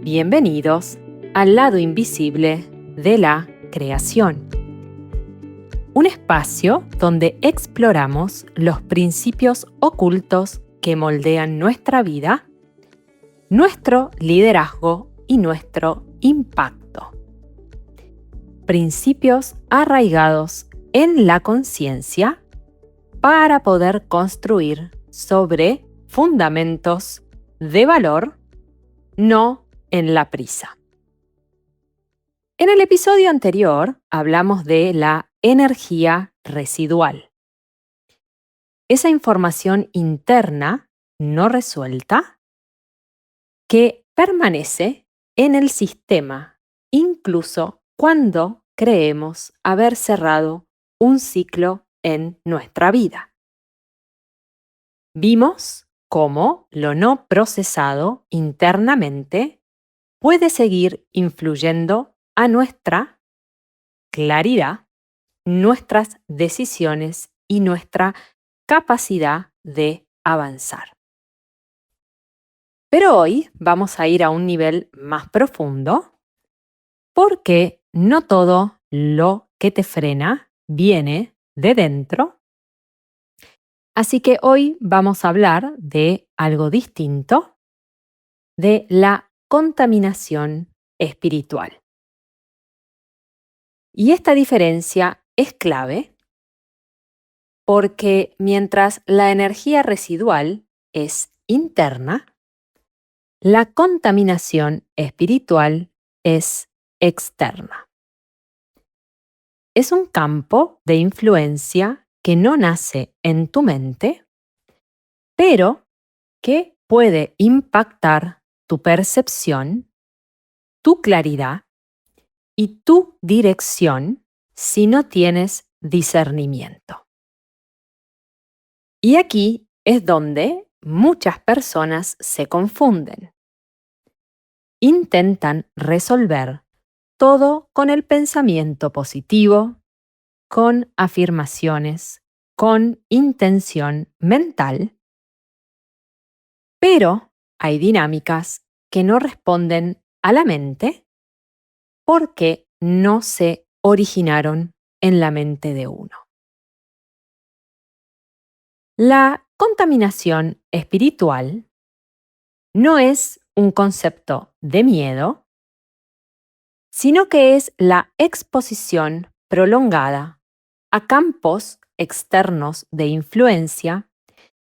Bienvenidos al lado invisible de la creación. Un espacio donde exploramos los principios ocultos que moldean nuestra vida, nuestro liderazgo y nuestro impacto. Principios arraigados en la conciencia para poder construir sobre fundamentos de valor, no en la prisa. En el episodio anterior hablamos de la energía residual. Esa información interna no resuelta que permanece en el sistema incluso cuando creemos haber cerrado un ciclo en nuestra vida. Vimos cómo lo no procesado internamente puede seguir influyendo a nuestra claridad, nuestras decisiones y nuestra capacidad de avanzar. Pero hoy vamos a ir a un nivel más profundo porque no todo lo que te frena viene de dentro. Así que hoy vamos a hablar de algo distinto, de la contaminación espiritual. Y esta diferencia es clave porque mientras la energía residual es interna, la contaminación espiritual es externa. Es un campo de influencia que no nace en tu mente, pero que puede impactar tu percepción, tu claridad y tu dirección si no tienes discernimiento. Y aquí es donde muchas personas se confunden. Intentan resolver todo con el pensamiento positivo, con afirmaciones, con intención mental, pero hay dinámicas que no responden a la mente porque no se originaron en la mente de uno. La contaminación espiritual no es un concepto de miedo, sino que es la exposición prolongada a campos externos de influencia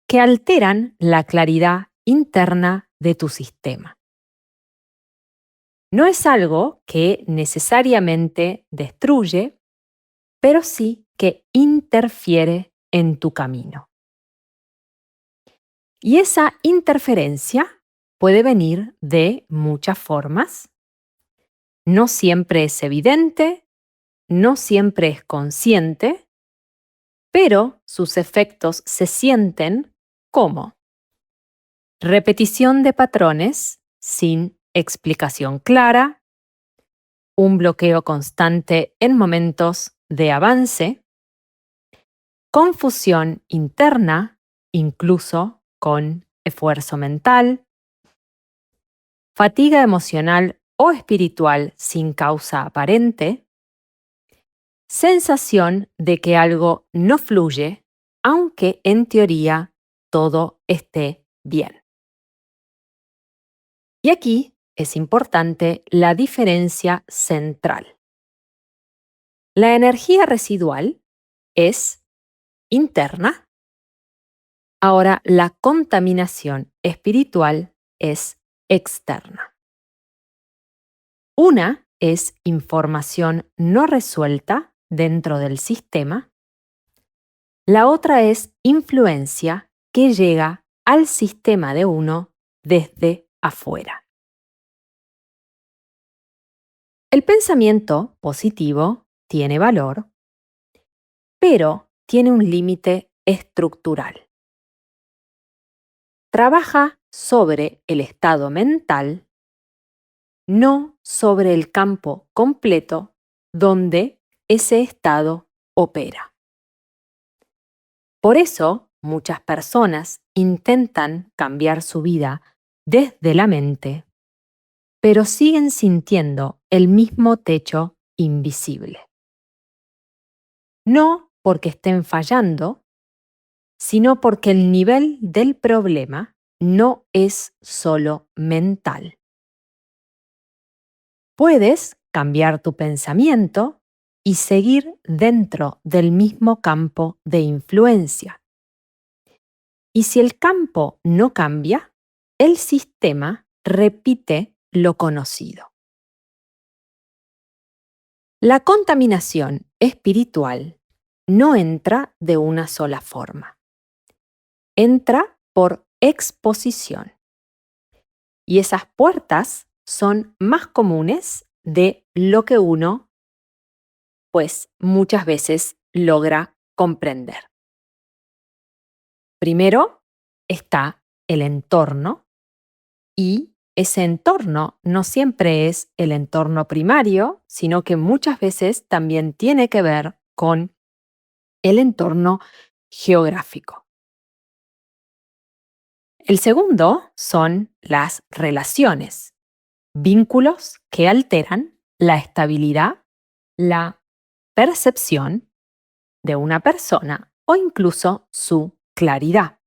que alteran la claridad interna de tu sistema. No es algo que necesariamente destruye, pero sí que interfiere en tu camino. Y esa interferencia puede venir de muchas formas. No siempre es evidente, no siempre es consciente, pero sus efectos se sienten como repetición de patrones sin explicación clara, un bloqueo constante en momentos de avance, confusión interna, incluso con esfuerzo mental, fatiga emocional o espiritual sin causa aparente, sensación de que algo no fluye, aunque en teoría todo esté bien. Y aquí es importante la diferencia central. La energía residual es interna. Ahora la contaminación espiritual es externa. Una es información no resuelta dentro del sistema. La otra es influencia que llega al sistema de uno desde afuera. El pensamiento positivo tiene valor, pero tiene un límite estructural. Trabaja sobre el estado mental, no sobre el campo completo donde ese estado opera. Por eso, muchas personas intentan cambiar su vida desde la mente, pero siguen sintiendo el mismo techo invisible. No porque estén fallando, sino porque el nivel del problema no es solo mental. Puedes cambiar tu pensamiento y seguir dentro del mismo campo de influencia. Y si el campo no cambia, el sistema repite lo conocido. La contaminación espiritual no entra de una sola forma. Entra por exposición. Y esas puertas son más comunes de lo que uno, pues muchas veces logra comprender. Primero está el entorno y ese entorno no siempre es el entorno primario, sino que muchas veces también tiene que ver con el entorno geográfico. El segundo son las relaciones, vínculos que alteran la estabilidad, la percepción de una persona o incluso su claridad.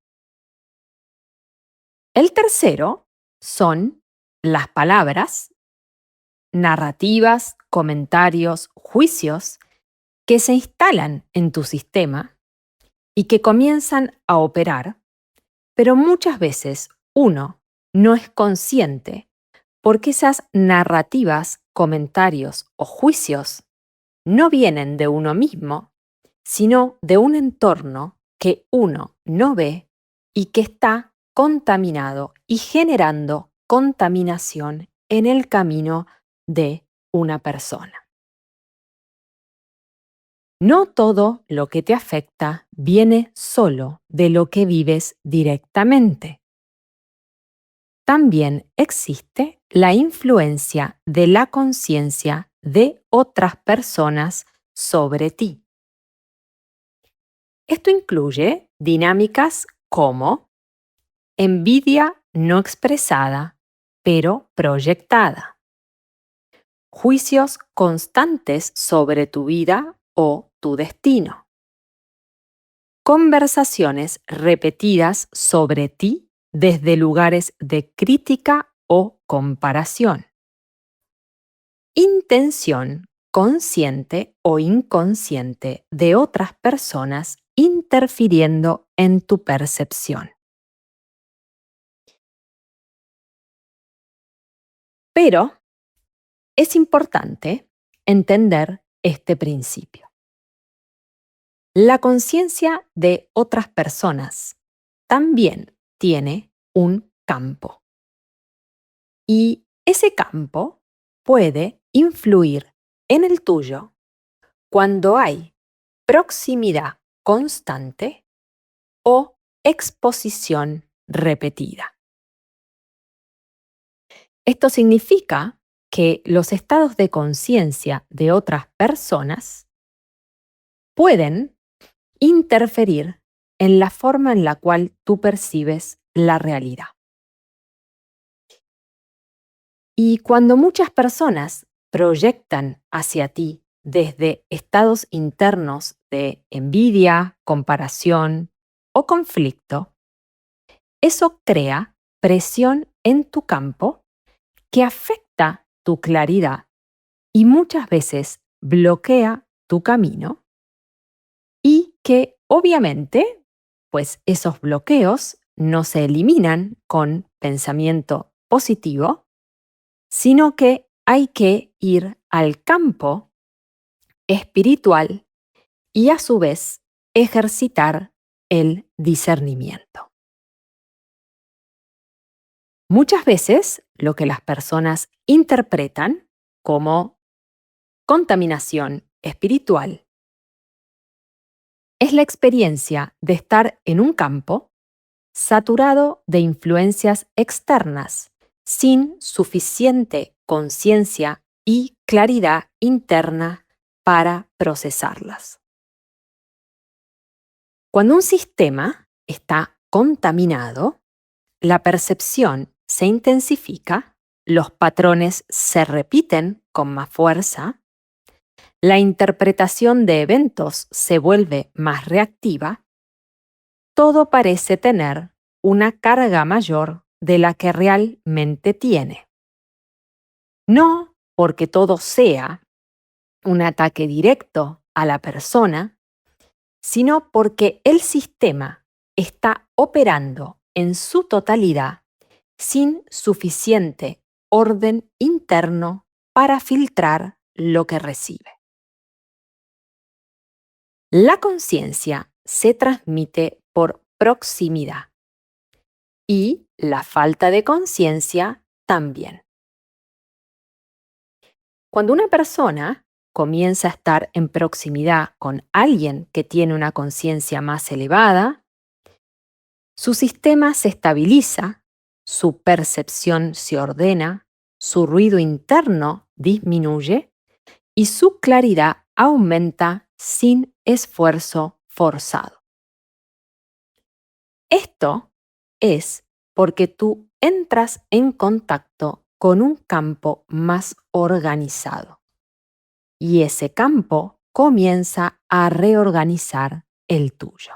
El tercero son las palabras, narrativas, comentarios, juicios que se instalan en tu sistema y que comienzan a operar, pero muchas veces uno no es consciente porque esas narrativas, comentarios o juicios no vienen de uno mismo, sino de un entorno que uno no ve y que está contaminado y generando contaminación en el camino de una persona. No todo lo que te afecta viene solo de lo que vives directamente. También existe la influencia de la conciencia de otras personas sobre ti. Esto incluye dinámicas como envidia no expresada, pero proyectada, juicios constantes sobre tu vida o tu destino, conversaciones repetidas sobre ti desde lugares de crítica o comparación, intención consciente o inconsciente de otras personas interfiriendo en tu percepción. Pero es importante entender este principio. La conciencia de otras personas también tiene un campo. Y ese campo puede influir en el tuyo cuando hay proximidad constante o exposición repetida. Esto significa que los estados de conciencia de otras personas pueden interferir en la forma en la cual tú percibes la realidad. Y cuando muchas personas proyectan hacia ti desde estados internos de envidia, comparación o conflicto, eso crea presión en tu campo que afecta tu claridad y muchas veces bloquea tu camino y que obviamente, pues esos bloqueos no se eliminan con pensamiento positivo, sino que hay que ir al campo espiritual y a su vez ejercitar el discernimiento. Muchas veces lo que las personas interpretan como contaminación espiritual es la experiencia de estar en un campo saturado de influencias externas, sin suficiente conciencia y claridad interna para procesarlas. Cuando un sistema está contaminado, la percepción se intensifica los patrones se repiten con más fuerza, la interpretación de eventos se vuelve más reactiva, todo parece tener una carga mayor de la que realmente tiene. No porque todo sea un ataque directo a la persona, sino porque el sistema está operando en su totalidad sin suficiente orden interno para filtrar lo que recibe. La conciencia se transmite por proximidad y la falta de conciencia también. Cuando una persona comienza a estar en proximidad con alguien que tiene una conciencia más elevada, su sistema se estabiliza, su percepción se ordena, su ruido interno disminuye y su claridad aumenta sin esfuerzo forzado. Esto es porque tú entras en contacto con un campo más organizado y ese campo comienza a reorganizar el tuyo.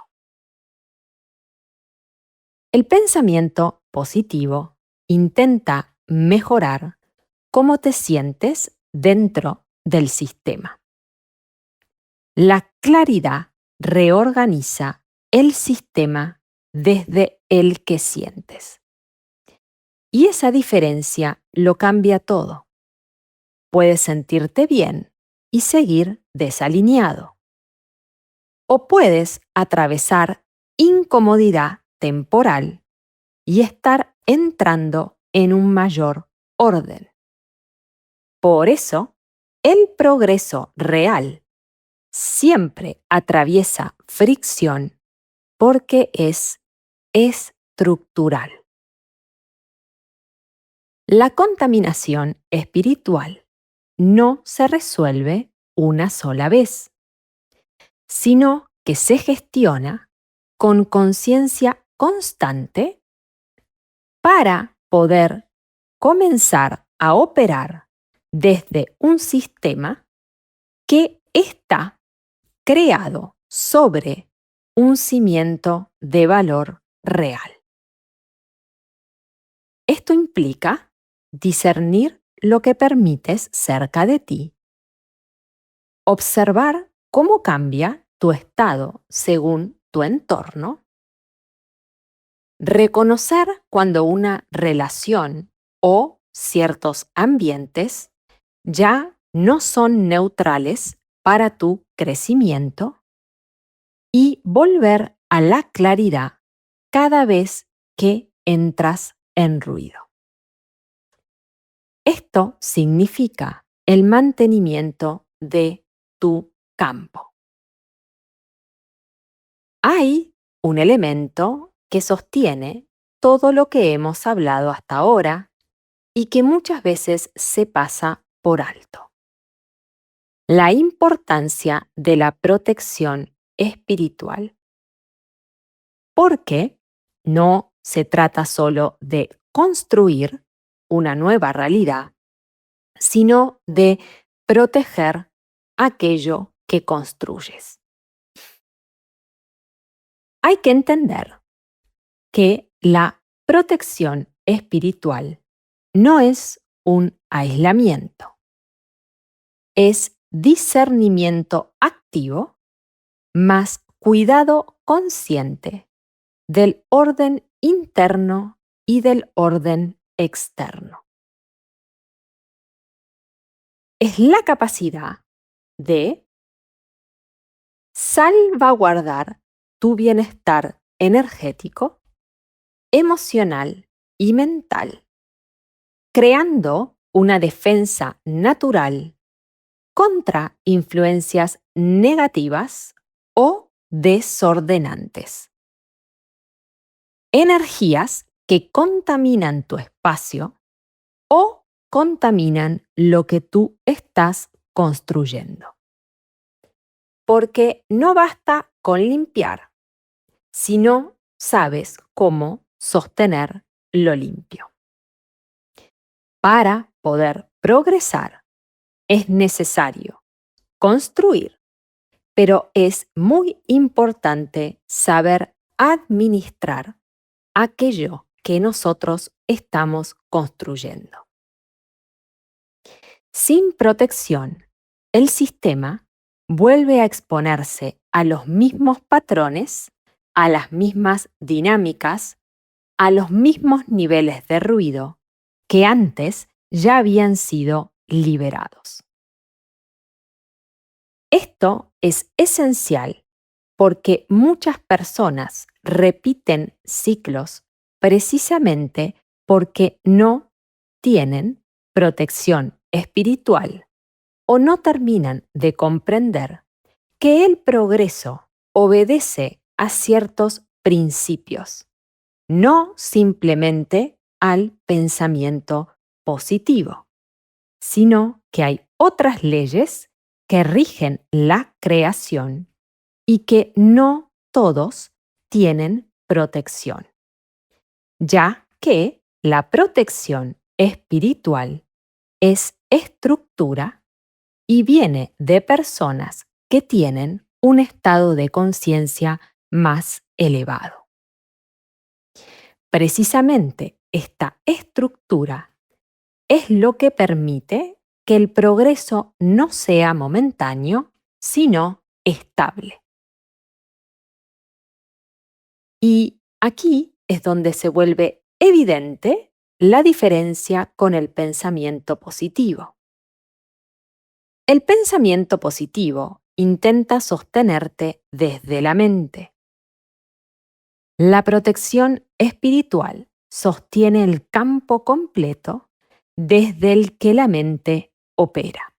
El pensamiento positivo intenta mejorar cómo te sientes dentro del sistema. La claridad reorganiza el sistema desde el que sientes. Y esa diferencia lo cambia todo. Puedes sentirte bien y seguir desalineado. O puedes atravesar incomodidad temporal y estar entrando en un mayor orden. Por eso, el progreso real siempre atraviesa fricción porque es estructural. La contaminación espiritual no se resuelve una sola vez, sino que se gestiona con conciencia constante para poder comenzar a operar desde un sistema que está creado sobre un cimiento de valor real. Esto implica discernir lo que permites cerca de ti, observar cómo cambia tu estado según tu entorno, reconocer cuando una relación o ciertos ambientes ya no son neutrales para tu crecimiento y volver a la claridad cada vez que entras en ruido. Esto significa el mantenimiento de tu campo. Hay un elemento que sostiene todo lo que hemos hablado hasta ahora y que muchas veces se pasa por alto. La importancia de la protección espiritual. Porque no se trata solo de construir una nueva realidad, sino de proteger aquello que construyes. Hay que entender que la protección espiritual no es un aislamiento, es discernimiento activo más cuidado consciente del orden interno y del orden externo. Es la capacidad de salvaguardar tu bienestar energético, emocional y mental, creando una defensa natural contra influencias negativas o desordenantes. Energías que contaminan tu espacio o contaminan lo que tú estás construyendo. Porque no basta con limpiar, si no sabes cómo sostener lo limpio. Para poder progresar es necesario construir, pero es muy importante saber administrar aquello que nosotros estamos construyendo. Sin protección, el sistema vuelve a exponerse a los mismos patrones, a las mismas dinámicas, a los mismos niveles de ruido que antes ya habían sido liberados. Esto es esencial porque muchas personas repiten ciclos precisamente porque no tienen protección espiritual o no terminan de comprender que el progreso obedece a ciertos principios, no simplemente al pensamiento positivo, sino que hay otras leyes que rigen la creación y que no todos tienen protección, ya que la protección espiritual es estructura y viene de personas que tienen un estado de conciencia más elevado. Precisamente esta estructura es lo que permite que el progreso no sea momentáneo, sino estable. Y aquí es donde se vuelve evidente la diferencia con el pensamiento positivo. El pensamiento positivo intenta sostenerte desde la mente. La protección espiritual sostiene el campo completo desde el que la mente opera.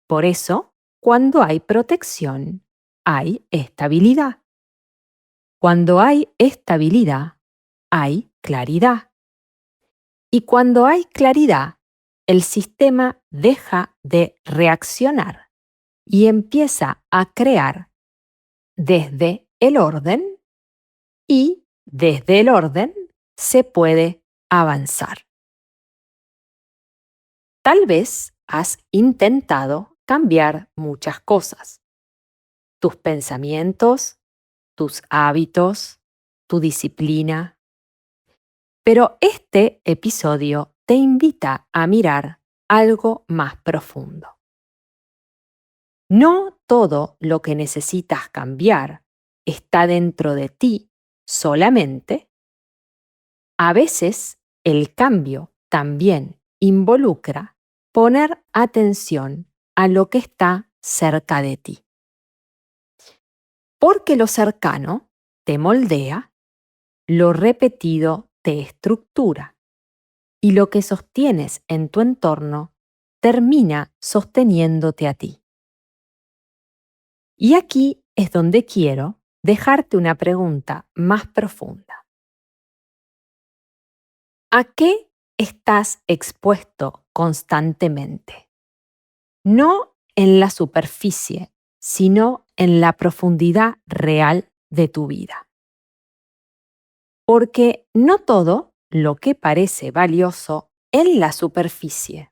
Por eso, cuando hay protección, hay estabilidad. Cuando hay estabilidad, hay claridad. Y cuando hay claridad, el sistema deja de reaccionar y empieza a crear desde el orden y desde el orden se puede avanzar. Tal vez has intentado cambiar muchas cosas, tus pensamientos, tus hábitos, tu disciplina, pero este episodio te invita a mirar algo más profundo. No todo lo que necesitas cambiar está dentro de ti solamente. A veces el cambio también involucra poner atención a lo que está cerca de ti. Porque lo cercano te moldea, lo repetido te estructura y lo que sostienes en tu entorno termina sosteniéndote a ti. Y aquí es donde quiero dejarte una pregunta más profunda. ¿A qué estás expuesto constantemente? No en la superficie, sino en la profundidad real de tu vida. Porque no todo lo que parece valioso en la superficie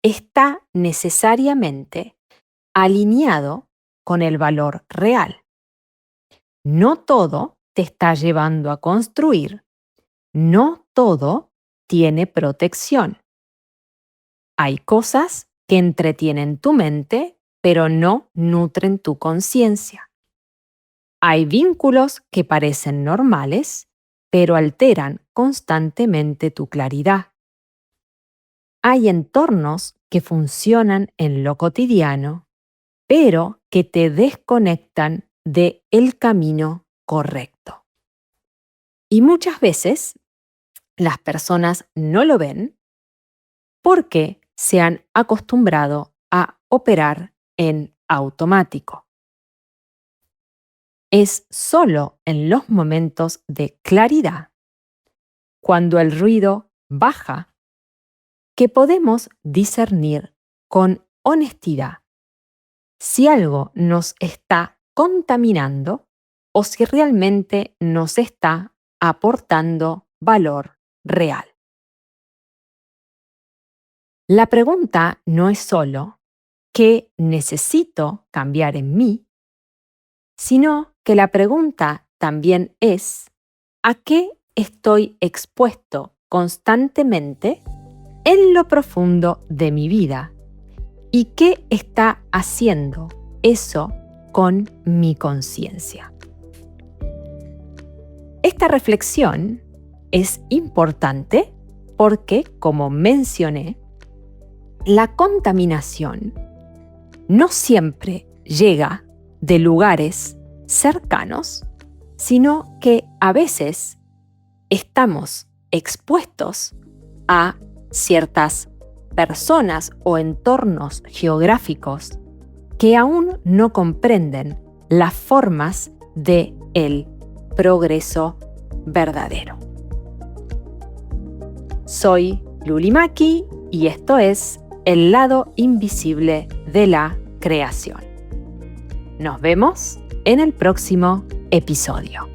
está necesariamente alineado con el valor real. No todo te está llevando a construir, no todo tiene protección. Hay cosas que entretienen tu mente, pero no nutren tu conciencia. Hay vínculos que parecen normales, pero alteran constantemente tu claridad. Hay entornos que funcionan en lo cotidiano, pero que te desconectan de el camino correcto. Y muchas veces las personas no lo ven porque se han acostumbrado a operar en automático. Es solo en los momentos de claridad, cuando el ruido baja, que podemos discernir con honestidad si algo nos está contaminando o si realmente nos está aportando valor real. La pregunta no es solo ¿qué necesito cambiar en mí?, sino que la pregunta también es ¿a qué estoy expuesto constantemente en lo profundo de mi vida? ¿Y qué está haciendo eso con mi conciencia? Esta reflexión es importante porque, como mencioné, la contaminación no siempre llega de lugares cercanos, sino que a veces estamos expuestos a ciertas personas o entornos geográficos que aún no comprenden las formas de el progreso verdadero. Soy Luli Maki y esto es El lado invisible de la creación. Nos vemos en el próximo episodio.